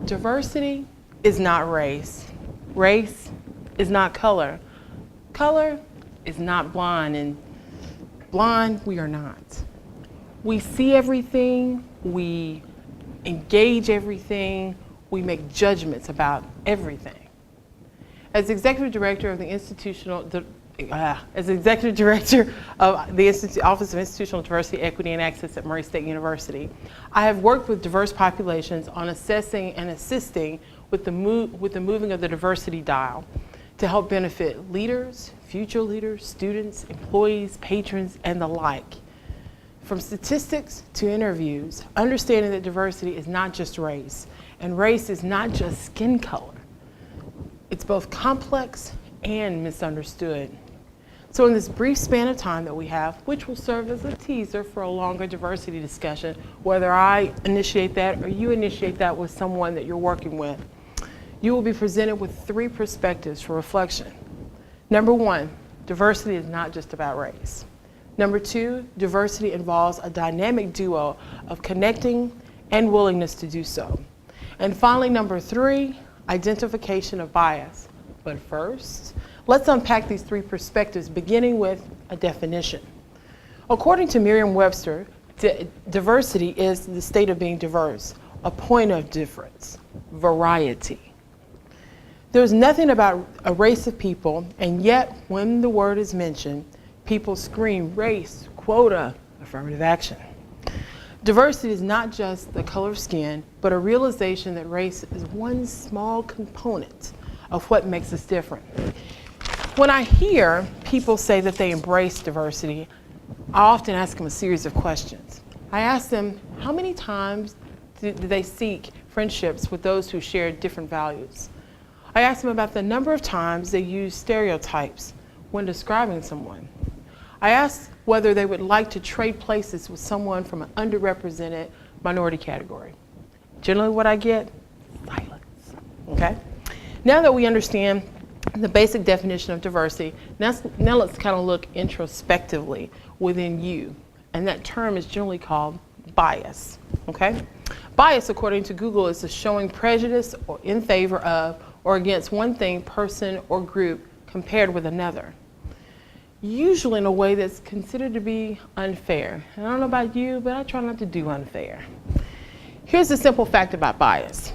Diversity is not race. Race is not color. Color is not blind, and blind we are not. We see everything, we engage everything, we make judgments about everything. As executive director of the Office of Institutional Diversity, Equity, and Access at Murray State University, I have worked with diverse populations on assessing and assisting with the moving of the diversity dial to help benefit leaders, future leaders, students, employees, patrons, and the like. From statistics to interviews, understanding that diversity is not just race, and race is not just skin color. It's both complex and misunderstood. So in this brief span of time that we have, which will serve as a teaser for a longer diversity discussion, whether I initiate that or you initiate that with someone that you're working with, you will be presented with 3 perspectives for reflection. Number 1, diversity is not just about race. Number 2, diversity involves a dynamic duo of connecting and willingness to do so. And finally, number 3, identification of bias. But first, let's unpack these 3 perspectives, beginning with a definition. According to Merriam-Webster, diversity is the state of being diverse, a point of difference, variety. There's nothing about a race of people, and yet when the word is mentioned, people scream race, quota, affirmative action. Diversity is not just the color of skin, but a realization that race is one small component of what makes us different. When I hear people say that they embrace diversity, I often ask them a series of questions. I ask them, how many times do they seek friendships with those who share different values? I ask them about the number of times they use stereotypes when describing someone. I ask whether they would like to trade places with someone from an underrepresented minority category. Generally what I get, silence, okay? Now that we understand the basic definition of diversity, now let's kind of look introspectively within you. And that term is generally called bias, okay? Bias, according to Google, is the showing prejudice or in favor of or against one thing, person, or group compared with another. Usually in a way that's considered to be unfair. And I don't know about you, but I try not to do unfair. Here's the simple fact about bias.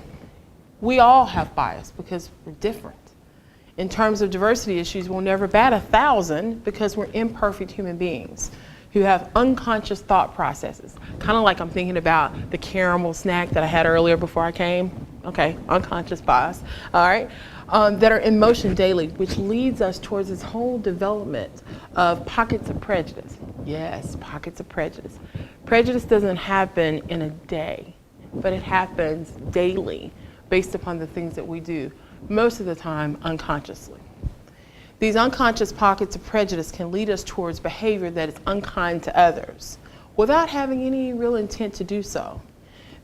We all have bias because we're different. In terms of diversity issues, we'll never bat 1,000 because we're imperfect human beings who have unconscious thought processes. Kind of like I'm thinking about the caramel snack that I had earlier before I came. Okay, unconscious bias, all right? That are in motion daily, which leads us towards this whole development of pockets of prejudice. Yes, pockets of prejudice. Prejudice doesn't happen in a day, but it happens daily based upon the things that we do, most of the time unconsciously. These unconscious pockets of prejudice can lead us towards behavior that is unkind to others without having any real intent to do so.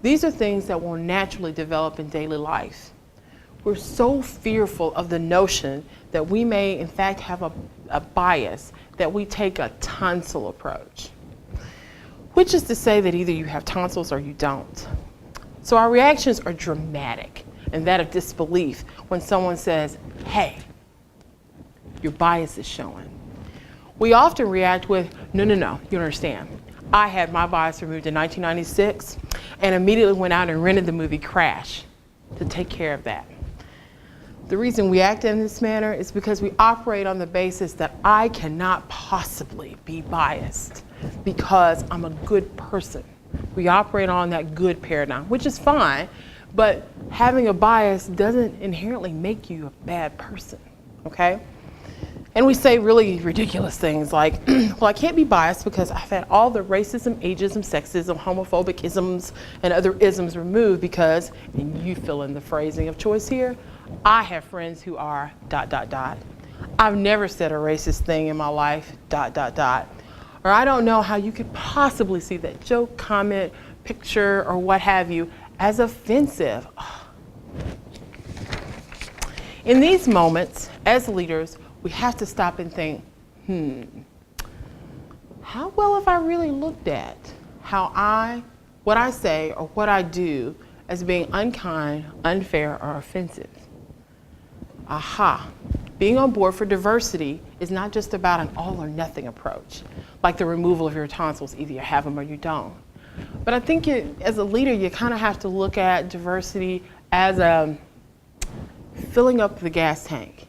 These are things that will naturally develop in daily life. We're so fearful of the notion that we may in fact have a bias that we take a tonsil approach, which is to say that either you have tonsils or you don't. So our reactions are dramatic and that of disbelief when someone says, hey, your bias is showing. We often react with, no, you don't understand. I had my bias removed in 1996 and immediately went out and rented the movie Crash to take care of that. The reason we act in this manner is because we operate on the basis that I cannot possibly be biased because I'm a good person. We operate on that good paradigm, which is fine, but having a bias doesn't inherently make you a bad person, okay? And we say really ridiculous things like, well, I can't be biased because I've had all the racism, ageism, sexism, homophobic isms, and other isms removed because, and you fill in the phrasing of choice here, I have friends who are ... I've never said a racist thing in my life ... Or I don't know how you could possibly see that joke, comment, picture, or what have you as offensive. In these moments, as leaders, we have to stop and think, how well have I really looked at how what I say or what I do as being unkind, unfair, or offensive. Aha. Being on board for diversity is not just about an all or nothing approach, like the removal of your tonsils, either you have them or you don't. But I think as a leader, you kind of have to look at diversity as filling up the gas tank.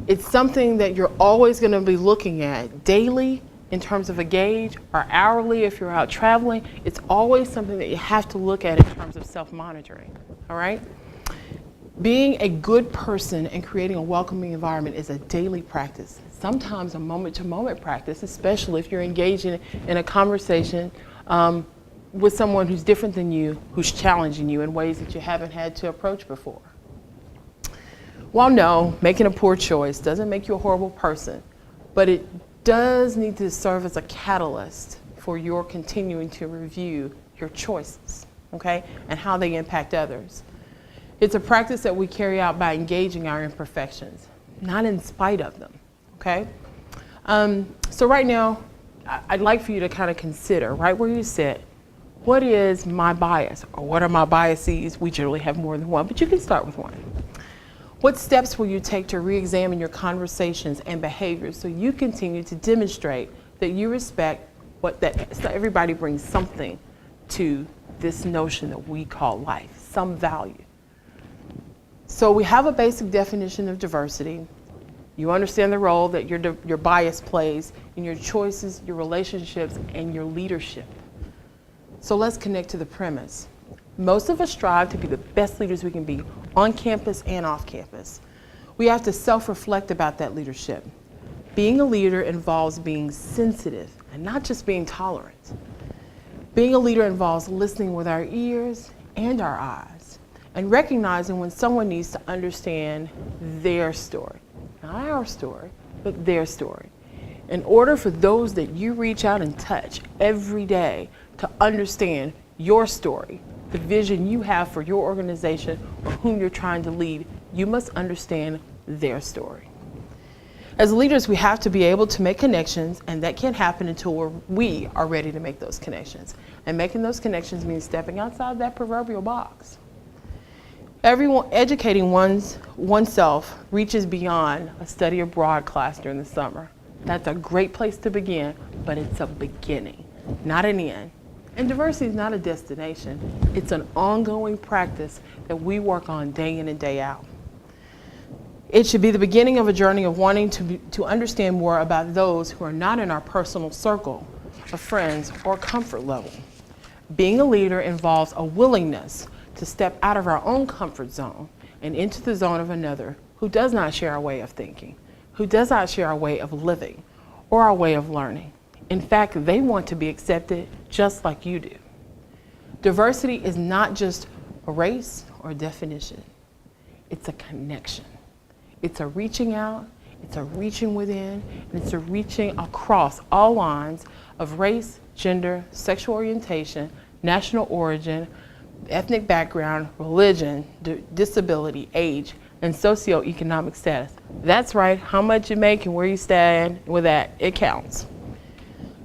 It's something that you're always going to be looking at daily in terms of a gauge, or hourly if you're out traveling. It's always something that you have to look at in terms of self-monitoring, all right? Being a good person and creating a welcoming environment is a daily practice, sometimes a moment-to-moment practice, especially if you're engaging in a conversation with someone who's different than you, who's challenging you in ways that you haven't had to approach before. While no, making a poor choice doesn't make you a horrible person, but it does need to serve as a catalyst for your continuing to review your choices, okay, and how they impact others. It's a practice that we carry out by engaging our imperfections, not in spite of them, okay? So right now, I'd like for you to kind of consider, right where you sit, what is my bias, or what are my biases? We generally have more than one, but you can start with one. What steps will you take to re-examine your conversations and behaviors so you continue to demonstrate that you respect so everybody brings something to this notion that we call life, some value. So we have a basic definition of diversity. You understand the role that your bias plays in your choices, your relationships, and your leadership. So let's connect to the premise. Most of us strive to be the best leaders we can be on campus and off campus. We have to self-reflect about that leadership. Being a leader involves being sensitive and not just being tolerant. Being a leader involves listening with our ears and our eyes and recognizing when someone needs to understand their story. Not our story, but their story. In order for those that you reach out and touch every day to understand your story, the vision you have for your organization or whom you're trying to lead, you must understand their story. As leaders, we have to be able to make connections, and that can't happen until we are ready to make those connections. And making those connections means stepping outside that proverbial box. Educating oneself reaches beyond a study abroad class during the summer. That's a great place to begin, but it's a beginning, not an end. And diversity is not a destination. It's an ongoing practice that we work on day in and day out. It should be the beginning of a journey of wanting to understand more about those who are not in our personal circle of friends or comfort level. Being a leader involves a willingness to step out of our own comfort zone and into the zone of another who does not share our way of thinking, who does not share our way of living or our way of learning. In fact, they want to be accepted just like you do. Diversity is not just a race or a definition. It's a connection. It's a reaching out, it's a reaching within, and it's a reaching across all lines of race, gender, sexual orientation, national origin, ethnic background, religion, disability, age, and socioeconomic status. That's right, how much you make and where you stand with that, it counts.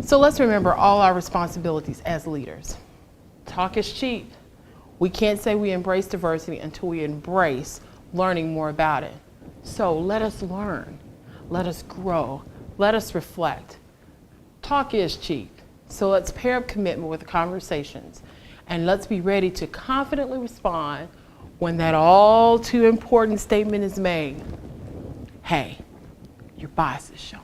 So let's remember all our responsibilities as leaders. Talk is cheap. We can't say we embrace diversity until we embrace learning more about it. So let us learn, let us grow, let us reflect. Talk is cheap, so let's pair up commitment with the conversations, and let's be ready to confidently respond when that all too important statement is made. Hey, your bias is shown.